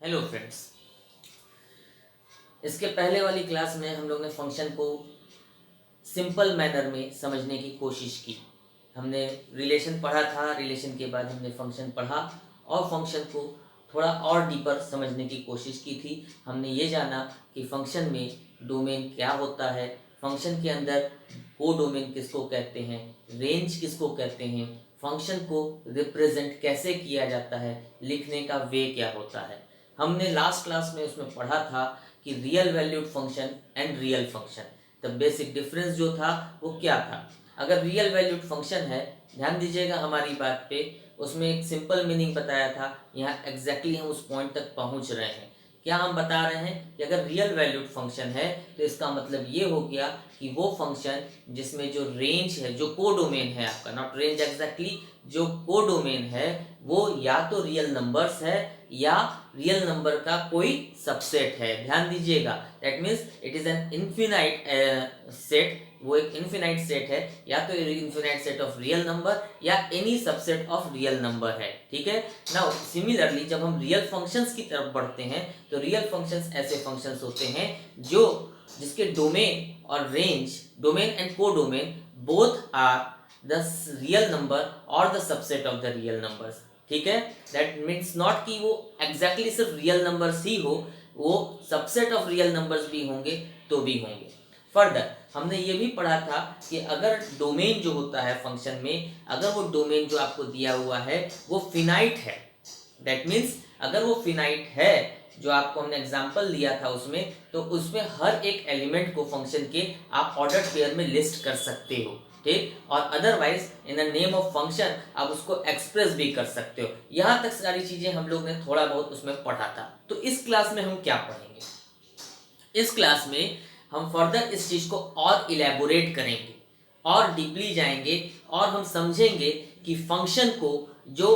Hello friends. इसके पहले वाली क्लास में हम लोग ने फंक्शन को सिंपल मैनर में समझने की कोशिश की। हमने रिलेशन पढ़ा था, रिलेशन के बाद हमने फंक्शन पढ़ा और फंक्शन को थोड़ा और डीपर समझने की कोशिश की थी। हमने ये जाना कि फंक्शन में डोमेन क्या होता है, फंक्शन के अंदर को डोमेन किसको कहते हैं, रेंज किसको कहते हैं, फंक्शन को रिप्रेजेंट कैसे किया जाता है, लिखने का वे क्या होता है। हमने लास्ट क्लास में उसमें पढ़ा था कि real valued function and real function, the basic difference जो था वो क्या था। अगर रियल वैल्यूड फंक्शन है, ध्यान दीजिएगा हमारी बात पे, उसमें एक सिंपल मीनिंग बताया था। यहाँ एग्जैक्टली हम उस पॉइंट तक पहुंच रहे हैं। क्या हम बता रहे हैं कि अगर रियल वैल्यूड फंक्शन है तो इसका मतलब ये हो गया कि वो फंक्शन जिसमें जो रेंज है, जो को डोमेन है आपका, नॉट रेंज एग्जैक्टली, जो को डोमेन है वो या तो रियल नंबर्स है या रियल नंबर का कोई सबसेट है। ध्यान दीजिएगा, that means it is an infinite set. वो एक इन्फिनाइट सेट है, या तो infinite set of real number या any subset of real number है। ठीक है। नाउ सिमिलरली जब हम रियल फंक्शंस की तरफ बढ़ते हैं तो रियल फंक्शंस ऐसे फंक्शंस होते हैं जो जिसके डोमेन और range, domain and codomain both are the real number और the subset of the real numbers. ठीक है। दैट मीन्स नॉट कि वो एग्जैक्टली सिर्फ रियल नंबर्स ही हो, वो सबसेट ऑफ रियल नंबर्स भी होंगे तो भी होंगे। फर्दर हमने ये भी पढ़ा था कि अगर डोमेन जो होता है फंक्शन में, अगर वो डोमेन जो आपको दिया हुआ है वो फिनाइट है, दैट मीन्स अगर वो फिनाइट है, जो आपको हमने एग्जांपल लिया था उसमें, तो उसमें हर एक एलिमेंट को फंक्शन के आप ऑर्डर्ड पेयर में लिस्ट कर सकते हो। ठीक। और otherwise in the name of function आप उसको एक्सप्रेस भी कर सकते हो। यहां तक सारी चीजें हम लोग ने थोड़ा बहुत उसमें पढ़ा था। तो इस क्लास में हम क्या पढ़ेंगे? इस क्लास में हम फर्दर इस चीज को और इलेबोरेट करेंगे और डीपली जाएंगे और हम समझेंगे कि फंक्शन को जो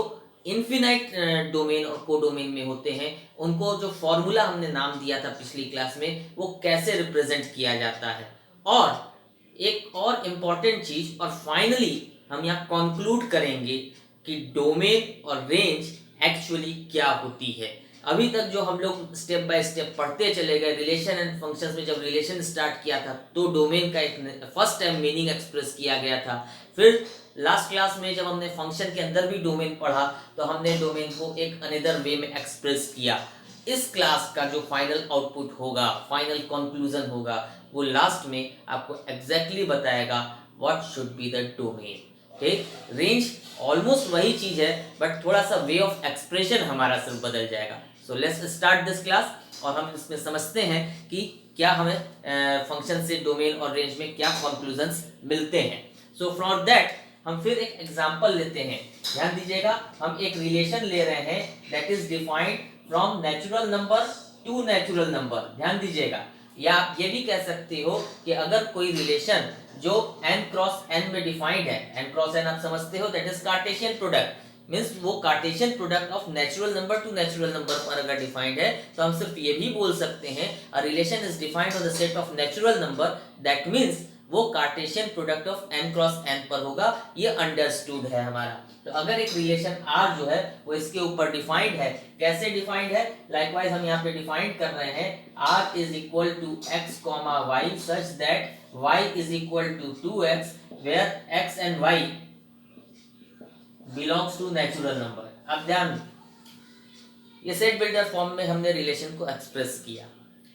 इन्फिनाइट डोमेन और को डोमेन में होते हैं उनको जो फॉर्मूला हमने नाम दिया था पिछली क्लास में वो कैसे रिप्रेजेंट किया जाता है। और एक और इम्पॉर्टेंट चीज, और फाइनली हम यहाँ कंक्लूड करेंगे कि डोमेन और रेंज एक्चुअली क्या होती है। अभी तक जो हम लोग स्टेप बाय स्टेप पढ़ते चले गए, रिलेशन एंड फंक्शंस में जब रिलेशन स्टार्ट किया था तो डोमेन का एक फर्स्ट टाइम मीनिंग एक्सप्रेस किया गया था। फिर लास्ट क्लास में जब हमने फंक्शन के अंदर भी डोमेन पढ़ा तो हमने डोमेन को एक अनदर वे में एक्सप्रेस किया। इस क्लास का जो फाइनल आउटपुट होगा, फाइनल कंक्लूजन होगा, वो लास्ट में आपको एग्जैक्टली बताएगा what should be the domain. ठीक। रेंज ऑलमोस्ट वही चीज है बट थोड़ा सा वे ऑफ एक्सप्रेशन हमारा सिर्फ बदल जाएगा। So let's start this class और हम इसमें समझते हैं कि क्या हमें फंक्शन से डोमेन और रेंज में क्या कंक्लूजन्स मिलते हैं। सो फ्रॉम दैट हम फिर एक एग्जांपल लेते हैं। ध्यान दीजिएगा, हम एक रिलेशन ले रहे हैं that is defined from natural number to natural number. ध्यान दीजिएगा, या आप ये भी कह सकते हो कि अगर कोई रिलेशन जो n क्रॉस n में डिफाइंड है, n क्रॉस n आप समझते हो, that is Cartesian product, means वो Cartesian product of natural number to natural number पर अगर डिफाइंड है तो हम सिर्फ ये भी बोल सकते हैं a relation is defined on the set of natural number, that means वो Cartesian product of n cross n पर होगा। ये अंडरस्टूड है हमारा। तो अगर एक रिलेशन r जो है वो इसके ऊपर डिफाइंड है, कैसे डिफाइंड है, लाइकवाइज हम यहाँ पे डिफाइंड कर रहे हैं r is equal to x comma y such that y is equal to 2x where x and y belongs to natural number. अब ध्यान, ये सेट बिल्डर फॉर्म में हमने रिलेशन को एक्सप्रेस किया।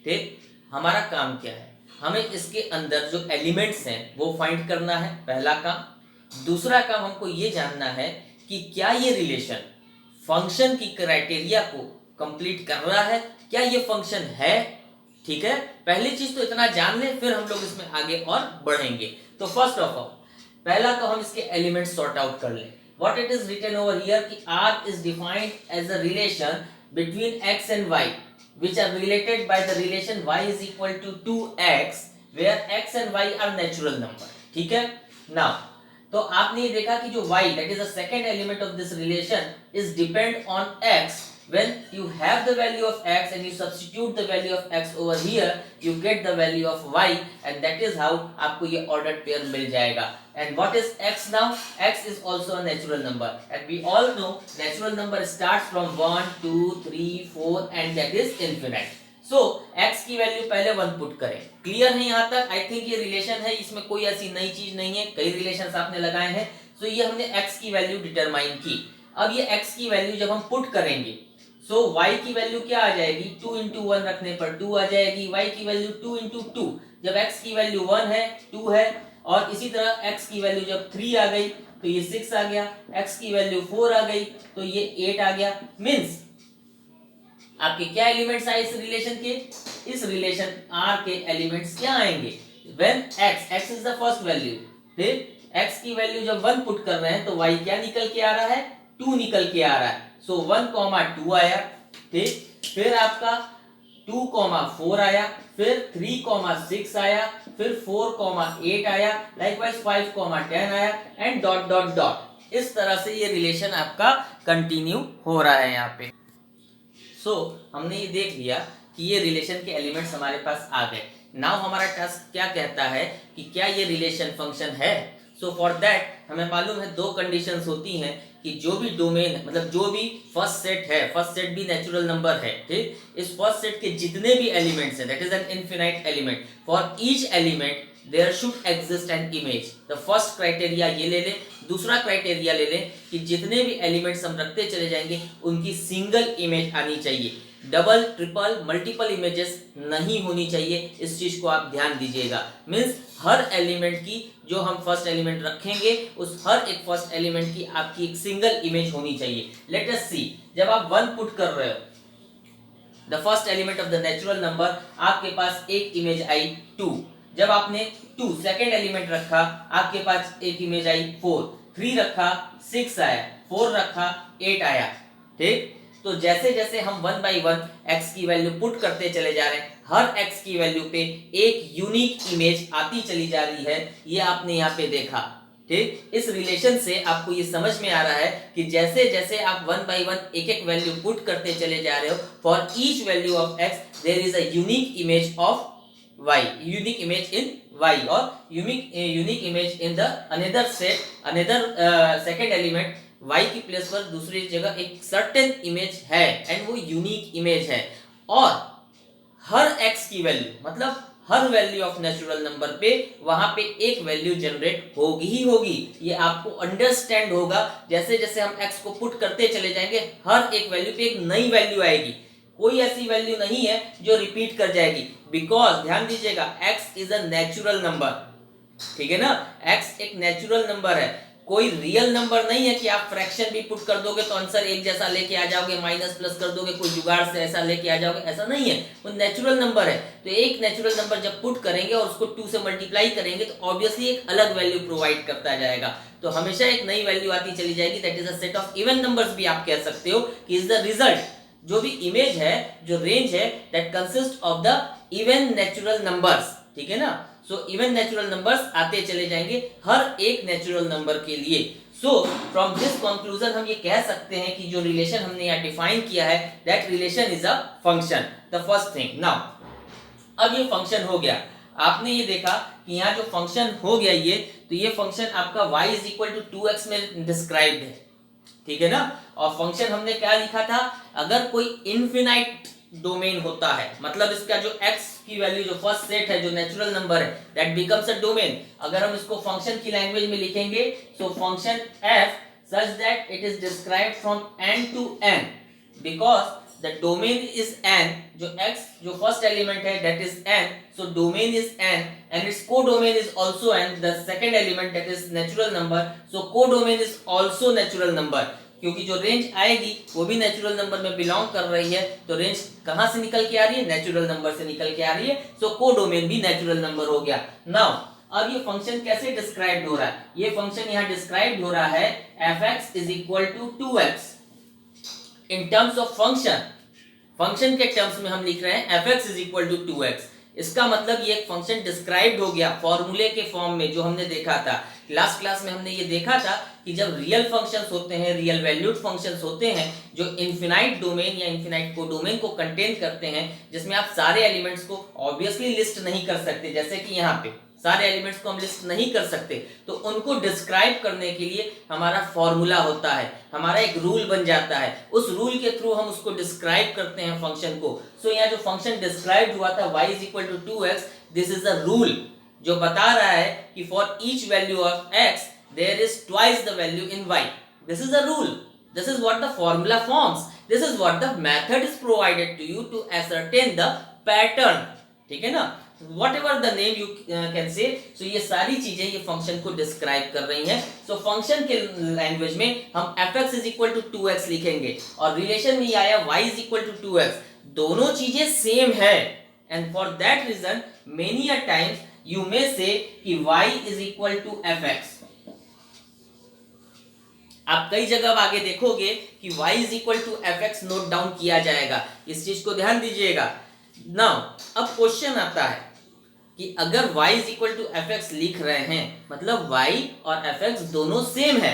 ठीक। हमारा काम क्या है, हमें इसके अंदर जो एलिमेंट्स हैं वो फाइंड करना है, पहला काम। दूसरा काम हमको ये जानना है कि क्या ये रिलेशन फंक्शन की क्राइटेरिया को कंप्लीट कर रहा है, क्या ये फंक्शन है। ठीक है। पहली चीज तो इतना जान ले, फिर हम लोग इसमें आगे और बढ़ेंगे। तो फर्स्ट ऑफ ऑल पहला तो हम इसके एलिमेंट्स सॉर्ट आउट कर लें। What it is written over here कि R is defined as a relation between x and y, which are related by the relation y is equal to 2x, where x and y are natural number. ठीक है। Now, तो आपने ये देखा कि जो y, that is the second element of this relation, is depend on x, when you have the value of x and you substitute the value of x over here, you get the value of y, and that is how आपको ये ordered pair मिल जाएगा. And what is x now? X is also a natural number, and we all know natural number starts from 1, 2, 3, 4 and that is infinite. So x की value पहले 1 put करें. Clear है यहाँ तक? I think ये relation है, इसमें कोई ऐसी नई चीज नहीं है, कई रिलेशंस आपने लगाए हैं. तो ये हमने x की वैल्यू डिटरमाइन की. अब ये x की वैल्यू जब हम पुट करेंगे, सो y की वैल्यू क्या आ जाएगी? 2 into 1 रखने पर 2 आ जाएगी. y की वैल्यू 2 into 2, जब x की वैल्यू 1 है 2 है, और इसी तरह x की वैल्यू जब 3 आ गई तो ये 6 आ गया, x की वैल्यू 4 आ गई तो ये 8 आ गया. मीन्स आपके क्या एलिमेंट्स आए इस रिलेशन के? इस रिलेशन R के एलिमेंट्स क्या आएंगे? When x is the first value, फिर x की वैल्यू जब 1 पुट कर रहे हैं तो y क्या निकल के आ रहा है? 2 निकल के आ रहा है. सो 1,2 आया, फिर आपका 2,4 आया, फिर 3,6 आया, फिर 4,8 आया, लाइकवाइज 5,10 आया एंड डॉट डॉट डॉट. इस तरह से ये रिलेशन आपका कंटिन्यू हो रहा है यहाँ पे. सो हमने ये देख लिया कि ये रिलेशन के एलिमेंट्स हमारे पास आ गए. नाउ हमारा टास्क क्या कहता है कि क्या ये रिलेशन फंक्शन है. सो फॉर दैट हमें मालूम है दो कंडीशंस होती हैं कि जो भी डोमेन है, मतलब जो भी फर्स्ट सेट है, फर्स्ट सेट भी नेचुरल नंबर है, ठीक, इस फर्स्ट सेट के जितने भी एलिमेंट्स हैं, that is an infinite element, for each element there should exist an image. The first criteria ये ले लें. दूसरा क्राइटेरिया ले लें कि जितने भी एलिमेंट्स हम रखते चले जाएंगे उनकी सिंगल इमेज आनी चाहिए. डबल, ट्रिपल, मल्टीपल इमेजेस नहीं होनी चाहिए. इस चीज को आप ध्यान दीजिएगा. मीन्स हर एलिमेंट की, जो हम फर्स्ट एलिमेंट रखेंगे उस हर एक फर्स्ट एलिमेंट की आपकी एक सिंगल इमेज होनी चाहिए. लेट अस सी, जब आप 1 पुट कर रहे हो, the first element of the natural number, आपके पास एक इमेज आई 2. जब आपने 2 सेकेंड एलिमेंट रखा, आपके पास एक इमेज आई 4. 3 रखा 6 आया, 4 रखा 8 आया. ठीक, तो जैसे जैसे हम 1 by 1 x की वैल्यू पुट करते चले जा रहे हैं, हर x की वैल्यू पे एक यूनिक इमेज आती चली जा रही है. ये आपने यहाँ पे देखा. ठीक, इस रिलेशन से आपको ये समझ में आ रहा है कि जैसे जैसे आप 1 by 1 एक एक वैल्यू पुट करते चले जा रहे हो, for each value of x there is a unique image of y, unique image in y, or unique image in the another set, another second element y की प्लेस पर दूसरी जगह एक सर्टेन इमेज है एंड वो unique image है. और हर x की वैल्यू, मतलब हर वैल्यू ऑफ नेचुरल नंबर पे वहां पे एक वैल्यू जनरेट होगी ही होगी. ये आपको अंडरस्टैंड होगा. जैसे जैसे हम x को पुट करते चले जाएंगे, हर एक वैल्यू पे एक नई वैल्यू आएगी. कोई ऐसी वैल्यू नहीं है जो रिपीट कर जाएगी, बिकॉज ध्यान दीजिएगा x is a natural number. ठीक है ना, x एक नेचुरल नंबर है, कोई रियल नंबर नहीं है कि आप फ्रैक्शन भी पुट कर दोगे तो आंसर एक जैसा लेके आ जाओगे, माइनस प्लस कर दोगे कोई जुगाड़ से ऐसा लेके आ जाओगे, ऐसा नहीं है. वो नेचुरल नंबर है. तो एक नेचुरल नंबर जब पुट करेंगे और उसको 2 से मल्टीप्लाई करेंगे तो ऑब्वियसली एक अलग वैल्यू प्रोवाइड करता जाएगा. तो हमेशा एक नई वैल्यू आती चली जाएगी. That is a set of even numbers भी आप कह सकते हो कि इज द रिजल्ट. जो भी इमेज है, जो रेंज है, that consist of the even natural numbers. ठीक है ना. सो इवन नेचुरल नंबर्स आते चले जाएंगे हर एक नेचुरल नंबर के लिए. सो फ्रॉम दिस कंक्लूजन हम ये कह सकते हैं कि जो रिलेशन हमने यहाँ डिफाइन किया है, that relation is a function. The first thing. Now अब ये फंक्शन हो गया. आपने ये देखा कि यहाँ जो फंक्शन हो गया ये, तो ये फंक्शन आपका y is equal to 2x में डिस्क्राइब्ड है. ठीक है ना. और फंक्शन हमने क्या लिखा था, अगर कोई इनफिनाइट डोमेन होता है, मतलब इसका जो x की वैल्यू, जो फर्स्ट सेट है, जो नेचुरल नंबर है, दैट बिकम्स अ डोमेन. अगर हम इसको फंक्शन की लैंग्वेज में लिखेंगे, so function f such that it is described from n to n, because the domain is n. जो x जो फर्स्ट एलिमेंट है that is n, so domain is n and its codomain is also n. the second element that is natural number, so codomain is also natural number. क्योंकि जो range आएगी वो भी natural number में belong कर रही है, तो रेंज कहां से निकल के आ रही है? नेचुरल नंबर से निकल के आ रही है. सो कोडोमेन भी नेचुरल नंबर हो गया. नाउ अब ये फंक्शन कैसे डिस्क्राइब्ड हो रहा है? ये फंक्शन यहाँ डिस्क्राइब्ड हो रहा है f(x) is equal to 2x in terms of function. Function के टर्म्स में हम लिख रहे हैं f(x) is equal to 2x. इसका मतलब ये एक फंक्शन डिस्क्राइब्ड हो गया फॉर्मूले के फॉर्म में, जो हमने देखा था लास्ट क्लास में। हमने ये देखा था कि जब रियल फंक्शंस होते हैं, रियल वैल्यूड फंक्शंस होते हैं जो इनफिनाइट डोमेन या इनफिनाइट कोडोमेन को कंटेन करते हैं, जिसमें आप सारे एलिमेंट्स को ऑब्वियसली लिस्ट नहीं कर सकते, जैसे कि यहाँ पे सारे एलिमेंट्स को हम लिस्ट नहीं कर सकते, तो उनको डिस्क्राइब करने के लिए हमारा फॉर्मूला होता है, हमारा एक रूल बन जाता है। उस रूल के थ्रू हम उसको डिस्क्राइब करते हैं फंक्शन को। सो यहाँ जो फंक्शन डिस्क्राइब हुआ था y is equal to 2x, this is a rule जो बता रहा है कि for each value of x there is twice the value in y। This is a rule, this is what the formula forms, this is what the method is provided to you to ascertain the pattern. ठीक है ना, whatever the name you can say। so ये सारी चीजें ये function को describe कर रही हैं। so फंक्शन के लैंग्वेज में हम fx is equal to 2x लिखेंगे, और रिलेशन में आया y is equal to 2x, दोनों चीजें सेम है। And for that reason many a times you may say कि y is equal to fx। आप कई जगह आगे देखोगे कि y is equal to fx note down किया जाएगा, इस चीज को ध्यान दीजिएगा। नाउ अब क्वेश्चन आता है कि अगर y is equal to fx लिख रहे हैं, मतलब y और fx दोनों सेम है।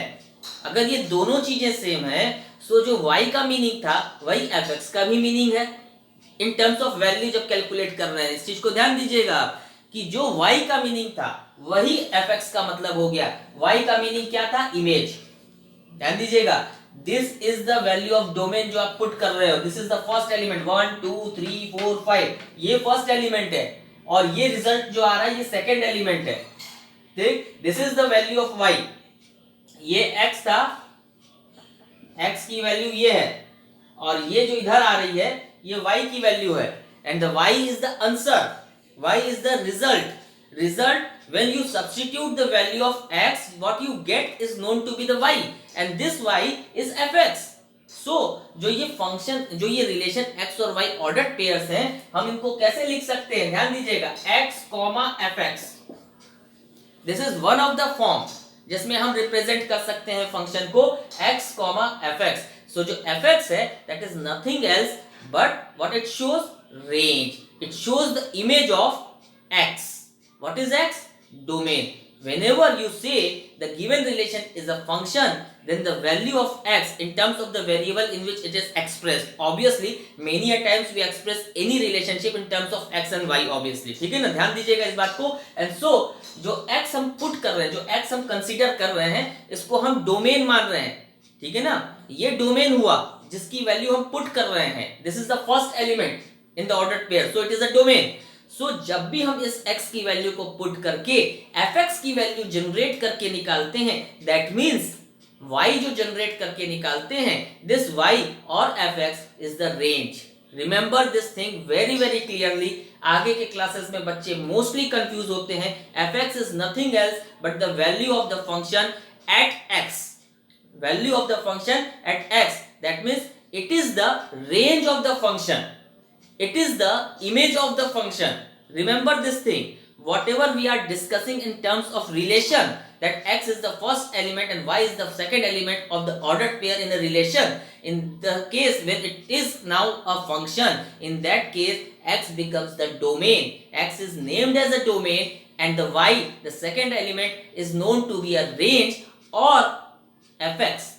अगर ये दोनों चीजें सेम है, सो जो y का मीनिंग था वही fx का भी मीनिंग है इन टर्म्स ऑफ वैल्यू जब कैलकुलेट कर रहे हैं। इस चीज को ध्यान दीजिएगा आप कि जो y का मीनिंग था वही fx का मतलब हो गया। y का मीनिंग क्या था? इमेज। ध्यान दीजिएगा, this is the value of domain जो आप पुट कर रहे हो। This is the first element 1 2 3 4 5, ये फर्स्ट एलिमेंट है, और ये रिजल्ट जो आ रहा है ये सेकंड एलिमेंट है। ठीक, this is the value of y, ये x था, x की वैल्यू ये है, और ये जो इधर आ रही है ये y की वैल्यू है। And the y is the answer, y is the result when you substitute the value of x, what you get is known to be the y, and this y is fx। so जो ये function, जो ये relation x और y ordered pairs हैं, हम इनको कैसे लिख सकते हैं? ध्यान दीजिएगा, x, fx, this is one of the form जिसमें हम रिप्रेजेंट कर सकते हैं फंक्शन को x, fx। so जो fx है that is nothing else but what it shows? range, it shows the image of x। what is x? domain। whenever you say the given relation is a function, then the value of x in terms of the variable in which it is expressed, obviously many a times we express any relationship in terms of x and y obviously। ठीक है ना, ध्यान दीजिएगा इस बात को। And so जो x हम पुट कर रहे हैं, जो x हम कंसीडर कर रहे हैं, इसको हम डोमेन मान रहे हैं। ठीक है ना, ये डोमेन हुआ जिसकी वैल्यू हम पुट कर रहे हैं। This is the first element in the ordered pair, so it is a domain। so जब भी हम इस x की वैल्यू को पुट करके fx की वैल्यू जनरेट करके निकालते हैं, that means y जो जनरेट करके निकालते हैं, this y और fx is the range। remember this thing very very clearly। आगे के क्लासेस में बच्चे मोस्टली कंफ्यूज होते हैं। fx is nothing else but the value of the function at x, value of the function at x, that means it is the range of the function, it is the image of the function। remember this thing, whatever we are discussing in terms of relation, that x is the first element and y is the second element of the ordered pair in a relation, in the case when it is now a function, in that case x becomes the domain, x is named as a domain, and the y, the second element, is known to be a range or fx।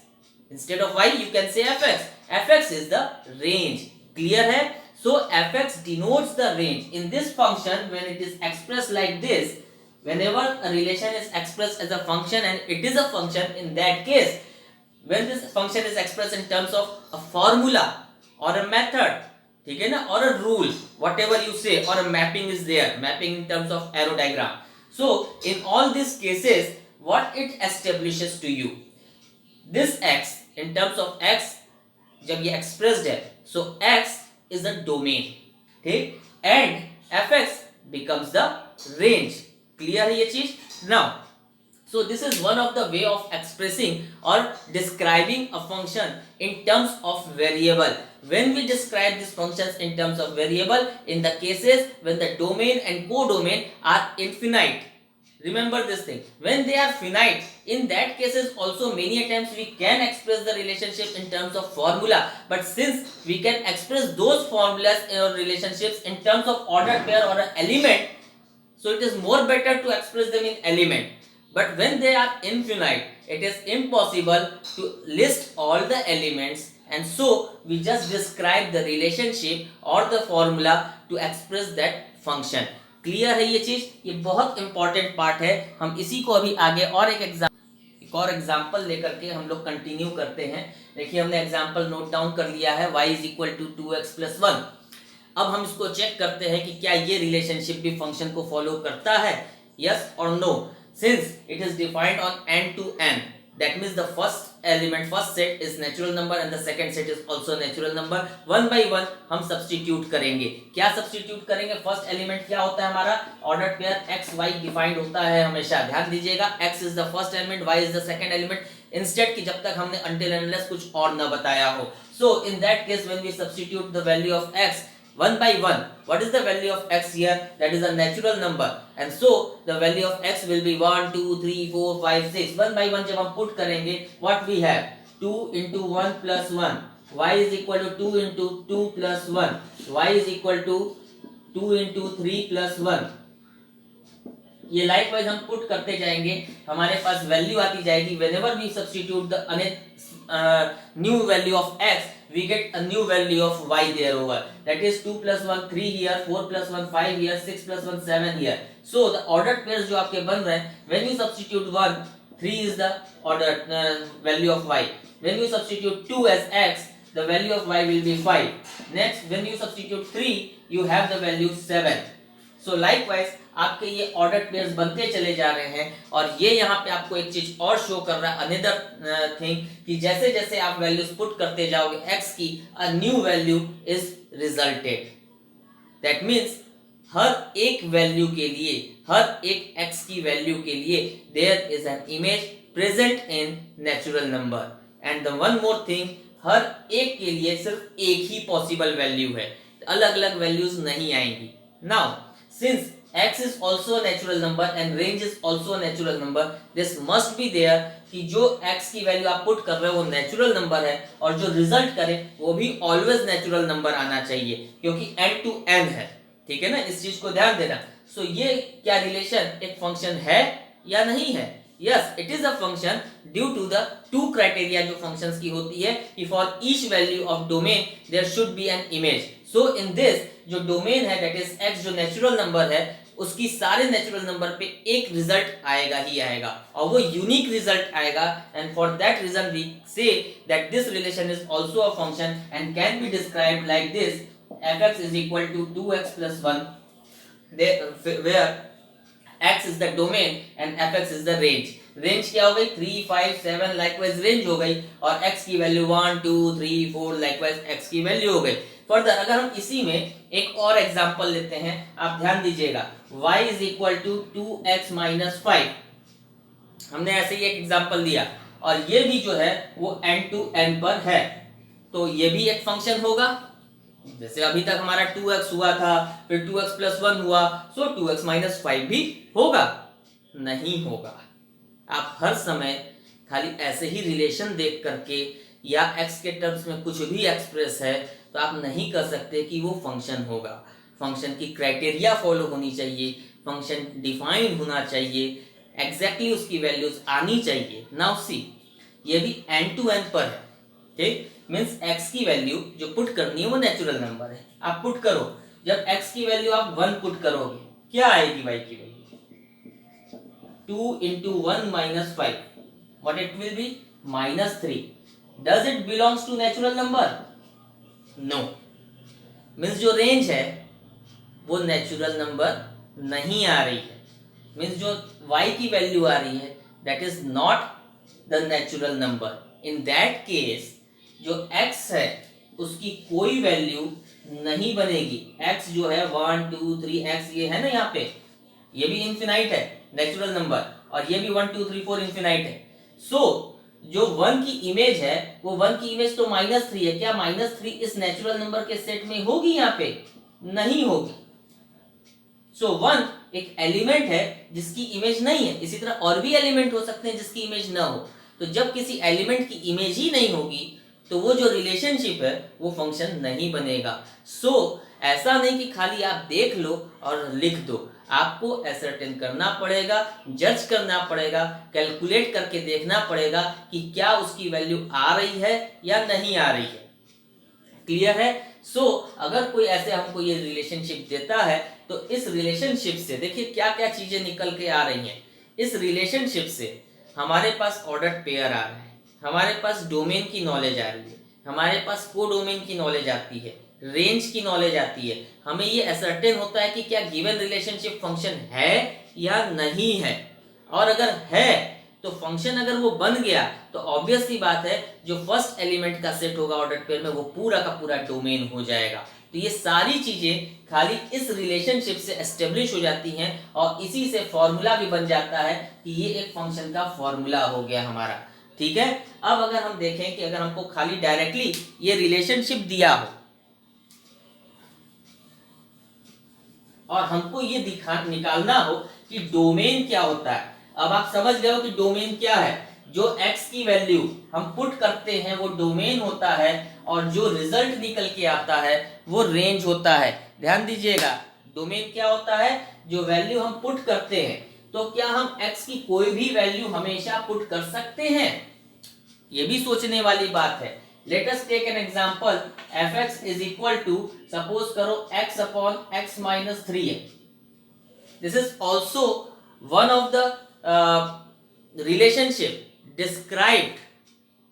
instead of y you can say fx, fx is the range। clear है? so fx denotes the range in this function when it is expressed like this। whenever a relation is expressed as a function and it is a function, in that case when this function is expressed in terms of a formula or a method, ठीक है ना, or a rule, whatever you say, or a mapping is there, mapping in terms of arrow diagram। so in all these cases what it establishes to you, this x in terms of x जब ये expressed है, so x is the domain, ठीक, and fx becomes the range। clear है ये चीज? now so this is one of the way of expressing or describing a function in terms of variable। when we describe these functions in terms of variable, in the cases when the domain and codomain are infinite, remember this thing, when they are finite, In that cases also many a times we can express the relationship in terms of formula, but since we can express those formulas or relationships in terms of ordered pair or an element, so it is more better to express them in element. But when they are infinite, it is impossible to list all the elements, and so we just describe the relationship or the formula to express that function. Clear है ये चीज? ये बहुत important part है. हम इसी को अभी आगे और एक और एग्जाम्पल लेकर के हम लोग कंटिन्यू करते हैं. देखिए हमने एग्जाम्पल नोट डाउन कर लिया है, y is equal to 2x plus 1. अब हम इसको चेक करते हैं कि क्या ये रिलेशनशिप भी फंक्शन को फॉलो करता है, यस और no. Since it is defined on n to n, that means the first set is natural number and the second set is also natural number. One by one हम substitute करेंगे. क्या substitute करेंगे? First element क्या होता है हमारा? Ordered pair x y defined होता है हमेशा. ध्यान दीजिएगा, x is the first element, y is the second element, instead कि जब तक हमने until and unless कुछ और न बताया हो. So in that case when we substitute the value of x one by one, what is the value of x here? That is a natural number, and so the value of x will be 1 2 3 4 5 6. one by one जब हम put करेंगे, what we have? 2 into 1 plus 1, y is equal to 2 into 2 plus 1, y is equal to 2 into 3 plus 1. ये likewise हम put करते जाएंगे, हमारे पास value आती जाएगी. whenever we substitute the new value of x, we get a new value of y there over. That is 2 plus 1 3 here, 4 plus 1 5 here, 6 plus 1 7 here. So the ordered pairs जो आपके बन रहे हैं, when you substitute 1, 3 is the ordered value of y. When you substitute 2 as x, the value of y will be 5. Next when you substitute 3, you have the value 7. So likewise आपके ये order pairs बनते चले जा रहे हैं. और ये यहाँ पे आपको एक चीज और शो कर रहा है, अनदर थिंग, कि जैसे जैसे आप वैल्यूज पुट करते जाओगे x की, a new value is resulted. That means हर एक वैल्यू के लिए, हर एक x की वैल्यू के लिए there is an image present in natural number. And the one more thing, हर एक के लिए सिर्फ एक ही पॉसिबल वैल्यू है, अलग अलग वैल्यूज नहीं आएंगी. Now since x is also a natural number and range is also a natural number, this must be there कि जो x की वैल्यू आप पुट कर रहे हो वो नेचुरल नंबर है, और जो रिजल्ट करे वो भी ऑलवेज नेचुरल नंबर आना चाहिए, क्योंकि n to n है. ठीक है ना, इस चीज को ध्यान देना. सो ये क्या रिलेशन एक फंक्शन है या नहीं है? Yes, it is a function due to the two criteria जो फंक्शंस की होती है, कि for each value of domain there should be an image. So in this जो डोमेन है दैट इज x, जो नेचुरल नंबर है, उसकी सारे नेचुरल नंबर पे एक रिजल्ट आएगा ही आएगा, और वो यूनिक रिजल्ट आएगा. And for that reason we say that this relation is also a function and can be described like this: fx is equal to 2x plus 1, where x is the domain and fx is the range. Range क्या हो गई? 3 5 7 likewise range हो गई, और x की value 1 2 3 4 likewise x की value हो गई. फर्दर अगर हम इसी में एक और एग्जांपल लेते हैं, आप ध्यान दीजिएगा, y is equal to 2x minus 5. हमने ऐसे ही एक एग्जांपल दिया, और ये भी जो है वो n to n पर है, तो ये भी एक फंक्शन होगा. जैसे अभी तक हमारा 2x हुआ था, फिर 2x plus 1 हुआ, सो 2x minus 5 भी होगा? नहीं होगा. आप हर समय खाली ऐसे ही रिलेशन देख करके या x के टर्म्स में कुछ भी एक्सप्रेस है तो आप नहीं कर सकते कि वो फंक्शन होगा. फंक्शन की क्राइटेरिया फॉलो होनी चाहिए, फंक्शन डिफाइन होना चाहिए, एग्जैक्टली उसकी वैल्यूज आनी चाहिए. नाउ सी, ये भी n to n पर है. ठीक, मीन्स x की वैल्यू जो पुट करनी है वो नेचुरल नंबर है, आप पुट करो. जब x की वैल्यू आप 1 पुट करोगे, क्या आएगी y की value? 2 into 1 minus 5, what it will be? minus 3. Does it belongs to natural number? No. Means जो रेंज है वो नेचुरल नंबर नहीं आ रही है. मीन्स जो y की वैल्यू आ रही है that is not the natural number. In that case जो x है उसकी कोई वैल्यू नहीं बनेगी. x जो है 1 2 3 x ये है ना, यहाँ पे ये भी इन्फिनाइट है नेचुरल नंबर, और ये भी 1 2 3 4 इन्फिनाइट है. सो जो 1 की इमेज है वो 1 की इमेज तो -3 है. क्या -3 इस नेचुरल नंबर के सेट में होगी? यहाँ पे नहीं होगी. सो 1 एक एलिमेंट है जिसकी इमेज नहीं है, इसी तरह और भी एलिमेंट हो सकते हैं जिसकी इमेज ना हो। तो जब किसी एलिमेंट की इमेज ही नहीं होगी तो वो जो रिलेशनशिप है वो फंक्शन नहीं बनेगा। ऐसा नहीं कि खाली आप देख लो और लिख दो, आपको एसर्टेन करना पड़ेगा, जज करना पड़ेगा, कैलकुलेट करके देखना पड़ेगा कि क्या उसकी वैल्यू आ रही है या नहीं आ रही है। क्लियर है? अगर कोई ऐसे हमको ये रिलेशनशिप देता है तो इस रिलेशनशिप से देखिए क्या क्या चीजें निकल के आ रही हैं। इस रिलेशनशिप से हमारे पास ऑर्डर पेयर आ रहा है, हमारे पास डोमेन की नॉलेज आ रही है, हमारे पास कोडोमेन की नॉलेज आती है, रेंज की नॉलेज आती है। हमें ये असर्टेन होता है कि क्या गिवन रिलेशनशिप फंक्शन है या नहीं है, और अगर है तो फंक्शन अगर वो बन गया तो ऑब्वियस सी बात है जो फर्स्ट एलिमेंट का सेट होगा ऑर्डर पेयर में वो पूरा का पूरा डोमेन हो जाएगा। तो ये सारी चीजें खाली इस रिलेशनशिप से एस्टेब्लिश हो जाती हैं और इसी से फॉर्मूला भी बन जाता है कि ये एक फंक्शन का फॉर्मूला हो गया हमारा। ठीक है, अब अगर हम देखें कि अगर हमको खाली डायरेक्टली ये रिलेशनशिप दिया हो और हमको ये निकालना हो कि डोमेन क्या होता है। अब आप समझ गए हो कि डोमेन क्या है। जो x की वैल्यू हम पुट करते हैं वो डोमेन होता है और जो रिजल्ट निकल के आता है वो रेंज होता है। ध्यान दीजिएगा, डोमेन क्या होता है, जो वैल्यू हम पुट करते हैं। तो क्या हम x की कोई भी वैल्यू हमेशा पुट कर सकते हैं? ये भी सोचने वाली बात है। Let us take an example, fx is equal to suppose करो x अपॉन x माइनस 3 है। This is also one of the relationship described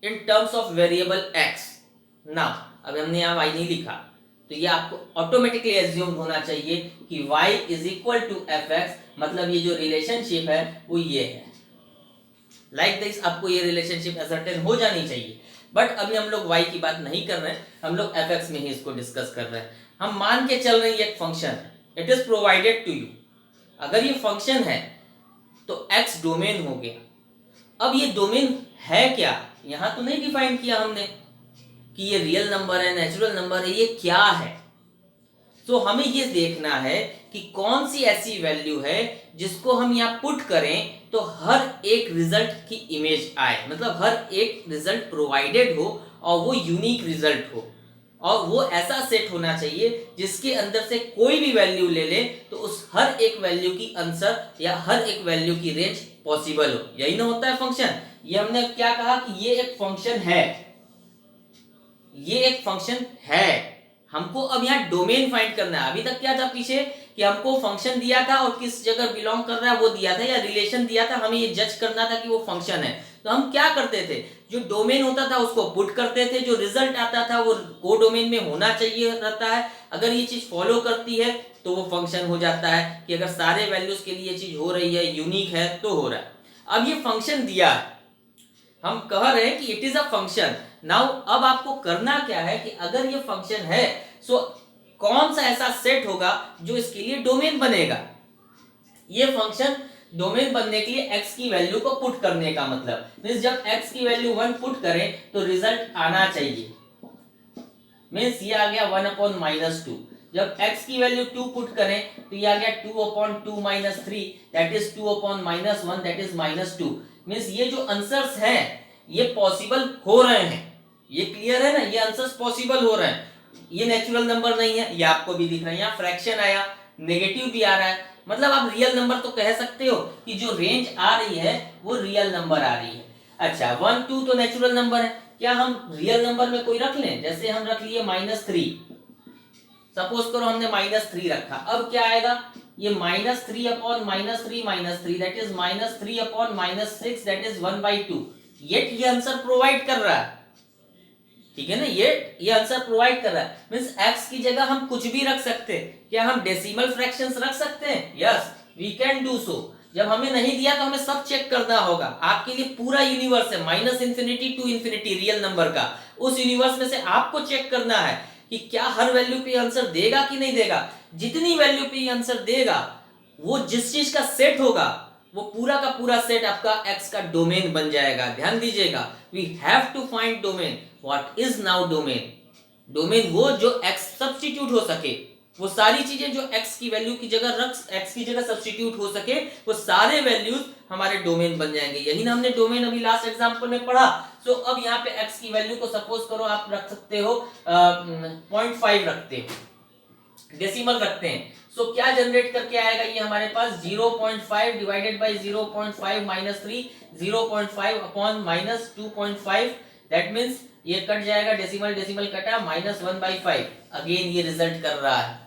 in terms of variable x। now अब हमने यहाँ y नहीं लिखा तो ये आपको ऑटोमेटिकली एज्यूम होना चाहिए कि y is equal to fx, मतलब ये जो रिलेशनशिप है वो ये है। लाइक दिस आपको ये रिलेशनशिप असर्टेन हो जानी चाहिए। बट अभी हम लोग y की बात नहीं कर रहे हैं, हम लोग fx में ही इसको डिस्कस कर रहे हैं। हम मान के चल रहे हैं ये एक फंक्शन है, it is provided to you. अगर ये फंक्शन है तो x डोमेन हो गया। अब ये डोमेन है क्या, यहां तो नहीं डिफाइन किया हमने कि ये रियल नंबर है, नेचुरल नंबर है, ये क्या है। तो हमें ये देखना है कि कौन सी ऐसी वैल्यू है जिसको हम यहाँ पुट करें तो हर एक रिजल्ट की इमेज आए, मतलब हर एक रिजल्ट प्रोवाइडेड हो और वो यूनिक रिजल्ट हो, और वो ऐसा सेट होना चाहिए जिसके अंदर से कोई भी वैल्यू ले ले तो उस हर एक वैल्यू की आंसर या हर एक वैल्यू की रेंज पॉसिबल हो। यही ना होता है फंक्शन। ये हमने क्या कहा कि ये एक फंक्शन है, ये एक फंक्शन है। हमको अब यहाँ डोमेन फाइंड करना है। अभी तक क्या था पीछे कि हमको फंक्शन दिया था और किस जगह बिलोंग कर रहा है वो दिया था, या रिलेशन दिया था, हमें ये जज करना था कि वो फंक्शन है। तो हम क्या करते थे, जो डोमेन होता था उसको पुट करते थे, जो रिजल्ट आता था वो को डोमेन में होना चाहिए रहता है। अगर ये चीज फॉलो करती है तो वो फंक्शन हो जाता है कि अगर सारे वैल्यूज के लिए ये चीज हो रही है, यूनिक है तो हो रहा है। अब ये फंक्शन दिया है, हम कह रहे हैं कि it is a function. Now अब आपको करना क्या है कि अगर ये फंक्शन है सो कौन सा ऐसा सेट होगा जो इसके लिए डोमेन बनेगा। ये फंक्शन डोमेन बनने के लिए x की वैल्यू को पुट करने का मतलब मींस जब x की वैल्यू 1 पुट करें तो रिजल्ट आना चाहिए। मींस ये आ गया 1 अपॉन माइनस 2। जब x की वैल्यू 2 पुट करें तो ये आ गया 2 upon 2 minus 3 that is 2 upon minus 1 that is minus 2। Means ये जो आंसर्स हैं ये पॉसिबल हो रहे हैं। ये क्लियर है ना, ये आंसर्स पॉसिबल हो रहे हैं। ये नेचुरल नंबर नहीं है, ये आपको भी दिख रहा है। यहाँ फ्रैक्शन आया, नेगेटिव भी आ रहा है, मतलब आप रियल नंबर तो कह सकते हो कि जो रेंज आ रही है वो रियल नंबर आ रही है। अच्छा 1 2 तो नेचुरल नंबर है, क्या हम रियल नंबर में कोई रख लें? जैसे हम रख लिए -3, सपोज करो हमने -3 रखा। अब क्या आएगा, ये -3 upon -3 that is -3 upon -6 that is 1/2। ये आंसर प्रोवाइड कर रहा है, ठीक है ना, ये आंसर प्रोवाइड कर रहा है। मींस x की जगह हम कुछ भी रख सकते हैं। क्या हम डेसिमल फ्रैक्शंस रख सकते हैं? Yes we can do so. जब हमें नहीं दिया तो हमें सब चेक करना होगा। आपके लिए पूरा यूनिवर्स है -infinity to infinity real number का। उस यूनिवर्स में से आपको चेक करना है कि क्या हर वैल्यू पे आंसर देगा कि नहीं देगा। जितनी वैल्यू पे आंसर देगा वो जिस चीज का सेट होगा वो पूरा का पूरा सेट आपका x का डोमेन बन जाएगा। ध्यान दीजिएगा, we have to find domain. What is now domain? Domain वो जो x सब्स्टिट्यूट हो सके। वो सारी चीजें जो x की वैल्यू की जगह x की जगह सब्स्टिट्यूट हो सके, वो सारे वैल्यूज हमारे डोमेन बन जाएंगे। यही ना हमने डोमेन अभी लास्ट एग्जांपल में पढ़ा। सो अब यहाँ पे x की वैल्यू को सपोज करो आप रख सकते हो 0.5 रखते हो, डेसिमल रखते हैं। सो क्या जनरेट करके आएगा ये हमारे पास 0.5 divided by 0.5 minus 3, 0.5 upon minus 2.5, that means ये कट जाएगा, डेसिमल डेसिमल कटा, -1/5। अगेन ये रिजल्ट कर रहा है।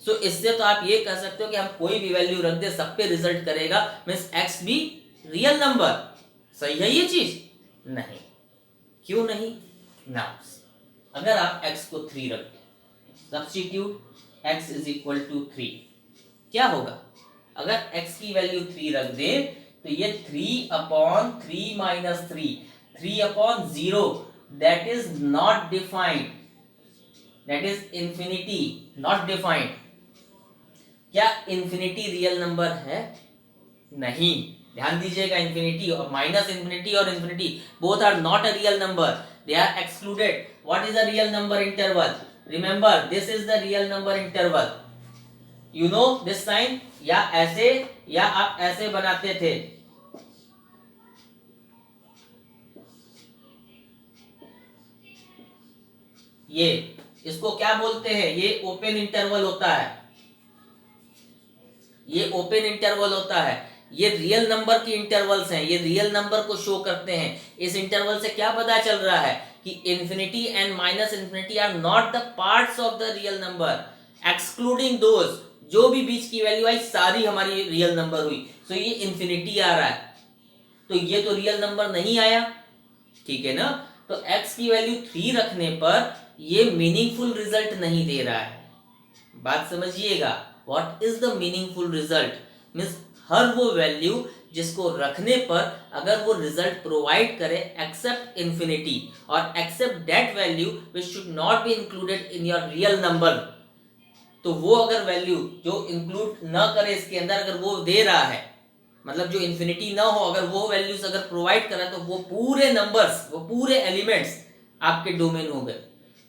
सो इससे तो आप ये कह सकते हो कि हम कोई भी वैल्यू रख दे सब पे रिजल्ट करेगा, मीन्स x भी रियल नंबर। सही है ये चीज? नहीं। क्यों नहीं? ना, अगर आप x को 3 रख दो, substitute x is equal to 3, क्या होगा? अगर x की वैल्यू 3 रख दे तो ये 3 upon 3 minus 3 upon 0, that is not defined, that is infinity, not defined. क्या इंफिनिटी रियल नंबर है? नहीं। ध्यान दीजिएगा, इंफिनिटी और माइनस इंफिनिटी और infinity both are not a real number, they are excluded. What is a real number interval? Remember, this is the real number interval. You know this sign? या ऐसे या आप ऐसे बनाते थे, ये इसको क्या बोलते हैं? ये ओपन इंटरवल होता है, ये ओपन इंटरवल होता है। ये रियल नंबर की इंटरवल्स हैं, ये रियल नंबर को शो करते हैं। इस इंटरवल से क्या पता चल रहा है कि infinity and minus infinity are not the parts of the real number, excluding those, जो भी बीच की वैल्यू आई सारी हमारी रियल नंबर हुई। सो ये इंफिनिटी आ रहा है, तो ये तो रियल नंबर नहीं आया, ठीक है ना? तो x की वैल्यू 3 रखने पर ये मीनिंगफुल रिजल्ट नहीं दे रहा है। बात समझिएगा, what is the meaningful result? Means हर वो वैल्यू जिसको रखने पर अगर वो रिजल्ट प्रोवाइड करे एक्सेप्ट इंफिनिटी और except that value which should not be included in your real number, तो वो अगर वैल्यू जो इंक्लूड न करे इसके अंदर, अगर वो दे रहा है, मतलब जो इंफिनिटी ना हो, अगर वो वैल्यूज अगर प्रोवाइड करा, तो वो पूरे नंबर्स, वो पूरे एलिमेंट्स आपके डोमेन हो गए।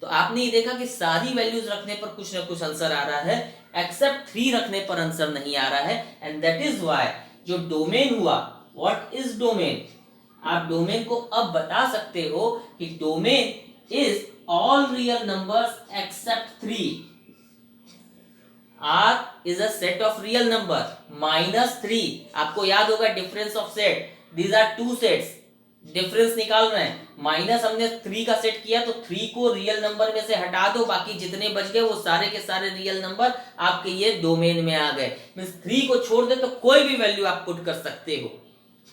तो आपने ये देखा कि सारी वैल्यूज रखने पर कुछ ना कुछ आंसर आ रहा है, एक्सेप्ट 3 रखने पर आंसर नहीं आ रहा है। एंड दैट इज व्हाई जो डोमेन हुआ, व्हाट इज डोमेन? आप डोमेन को अब बता सकते हो कि domain is all real numbers accept 3। R is a set of real number -3, आपको याद होगा difference of set, these are two sets, difference निकाल रहे हैं। माइनस हमने 3 का सेट किया तो 3 को रियल नंबर में से हटा दो, बाकी जितने बच गए वो सारे के सारे रियल नंबर आपके ये डोमेन में आ गए। मींस 3 को छोड़ दे तो कोई भी वैल्यू आप पुट कर सकते हो।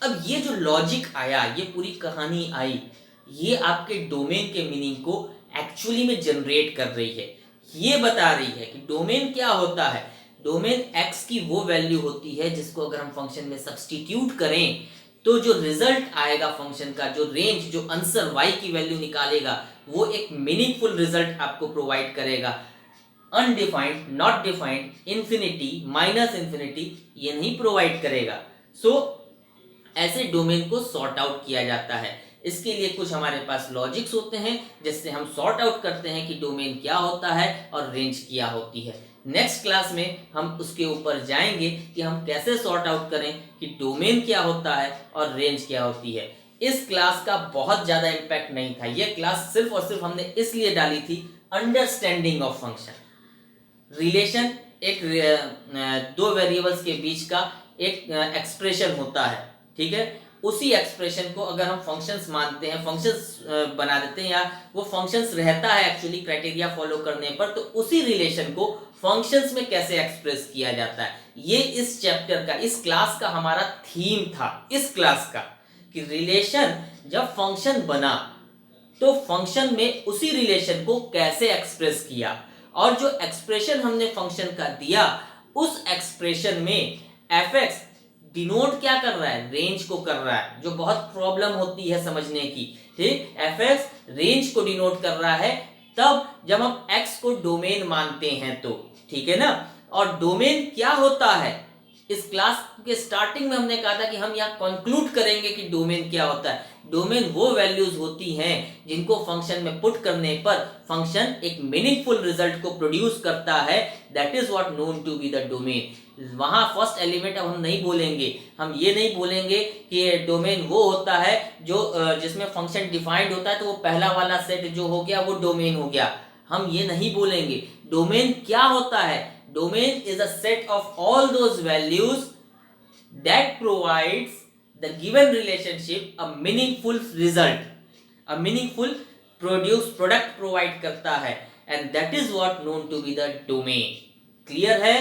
अब ये जो लॉजिक आया, ये पूरी कहानी आई, ये आपके डोमेन के मीनिंग को एक्चुअली में जनरेट कर रही है। ये बता रही है कि डोमेन क्या होता है। डोमेन x की वो वैल्यू होती है जिसको अगर हम फंक्शन में सब्स्टिट्यूट करें तो जो रिजल्ट आएगा फंक्शन का, जो रेंज, जो आंसर y की वैल्यू निकालेगा, वो एक मीनिंगफुल रिजल्ट आपको प्रोवाइड करेगा। Undefined, not defined, infinity, minus infinity ये नहीं प्रोवाइड करेगा। सो ऐसे डोमेन को सॉर्ट आउट किया जाता है। इसके लिए कुछ हमारे पास लॉजिक्स होते हैं जिससे हम सॉर्ट आउट करते हैं कि डोमेन क्या होता है और रेंज क्या होती है। नेक्स्ट क्लास में हम उसके ऊपर जाएंगे कि हम कैसे सॉर्ट आउट करें कि डोमेन क्या होता है और रेंज क्या होती है। इस क्लास का बहुत ज़्यादा इम्पैक्ट नहीं था, यह क्लास सिर्फ और सिर्फ हमने इसलिए डाली थी अंडरस्टैंडिंग ऑफ फंक्शन। रिलेशन एक दो वेरिएबल्स के बीच का एक एक्सप्रेशन होता है, ठीक है। उसी एक्सप्रेशन को अगर हम फंक्शंस मानते हैं, फंक्शंस बना देते हैं, या वो फंक्शंस रहता है एक्चुअली क्राइटेरिया फॉलो करने पर, तो उसी रिलेशन को फंक्शंस में कैसे एक्सप्रेस किया जाता है, ये इस चैप्टर का, इस क्लास का हमारा थीम था इस क्लास का, कि रिलेशन जब फंक्शन बना तो फंक्शन में उसी रिलेशन को कैसे एक्सप्रेस किया, और जो एक्सप्रेशन हमने फंक्शन का दिया उस एक्सप्रेशन में f(x) डिनोट क्या कर रहा है, रेंज को कर रहा है, जो बहुत प्रॉब्लम होती है समझने की, ठीक। f(x) रेंज को डिनोट कर रहा है तब जब हम x को डोमेन मानते हैं तो, ठीक है ना। और डोमेन क्या होता है, इस क्लास के स्टार्टिंग में हमने कहा था कि हम यहाँ कंक्लूड करेंगे कि डोमेन क्या होता है। डोमेन वो वैल्यूज होती हैं जिनको फंक्शन में पुट करने पर फंक्शन एक मीनिंगफुल रिजल्ट को प्रोड्यूस करता है, that is what known to be the domain. वहां फर्स्ट एलिमेंट अब हम नहीं बोलेंगे, हम ये नहीं बोलेंगे कि डोमेन वो होता है जो जिसमें फंक्शन डिफाइंड होता है तो वो पहला वाला सेट जो हो गया वो डोमेन हो गया, हम ये नहीं बोलेंगे। डोमेन क्या होता है? Domain is a set of all those values that provides the given relationship a meaningful result, a meaningful product provide करता है, and that is what known to be the domain। Clear है?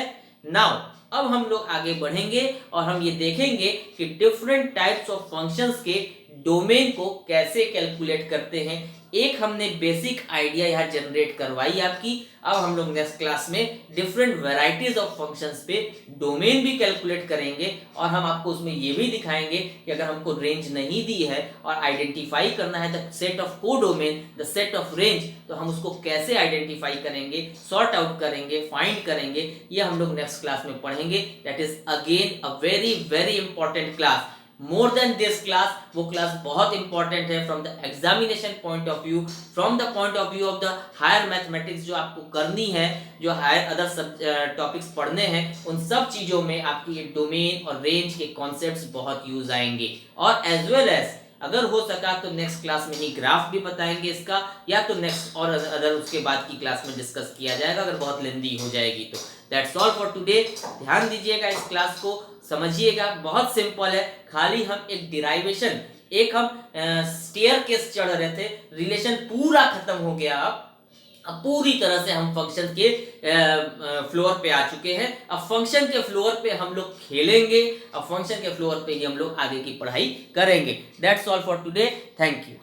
Now अब हम लोग आगे बढ़ेंगे और हम ये देखेंगे कि डिफरेंट टाइप्स ऑफ फंक्शंस के डोमेन को कैसे कैलकुलेट करते हैं। एक हमने बेसिक आइडिया यहाँ जनरेट करवाई आपकी। अब हम लोग नेक्स्ट क्लास में डिफरेंट वैरायटीज ऑफ फंक्शंस पे डोमेन भी कैलकुलेट करेंगे और हम आपको उसमें ये भी दिखाएंगे कि अगर हमको रेंज नहीं दी है और आइडेंटिफाई करना है the set of codomain, the set of range, तो हम उसको कैसे आइडेंटिफाई करेंगे, सॉर्ट आउट करेंगे, फाइंड करेंगे, ये हम लोग नेक्स्ट क्लास में पढ़ेंगे। That is again a very very important class. More than this class, वो क्लास बहुत इंपॉर्टेंट है from the examination point of view, from the point of view of the higher mathematics जो आपको करनी है, जो हायर अदर सब topics पढ़ने हैं, उन सब चीजों में आपकी ये डोमेन और रेंज के कॉन्सेप्ट्स बहुत यूज आएंगे। और एज वेल एज अगर हो सका तो नेक्स्ट क्लास में ही ग्राफ भी बताएंगे इसका, या तो नेक्स्ट और अदर उसके बाद की क्लास में डिस्कस किया जाएगा अगर बहुत लेंदी हो जाएगी तो। That's all for today. ध्यान दीजिएगा इस क्लास को, समझिएगा, बहुत सिंपल है। खाली हम एक डिराइवेशन, एक हम स्टेयरकेस चढ़ रहे थे, रिलेशन पूरा खत्म हो गया। अब पूरी तरह से हम फंक्शन के फ्लोर पे आ चुके हैं। अब फंक्शन के फ्लोर पे हम लोग खेलेंगे, अब फंक्शन के फ्लोर पे ही हम लोग आगे की पढ़ाई करेंगे। That's all for today, thank you.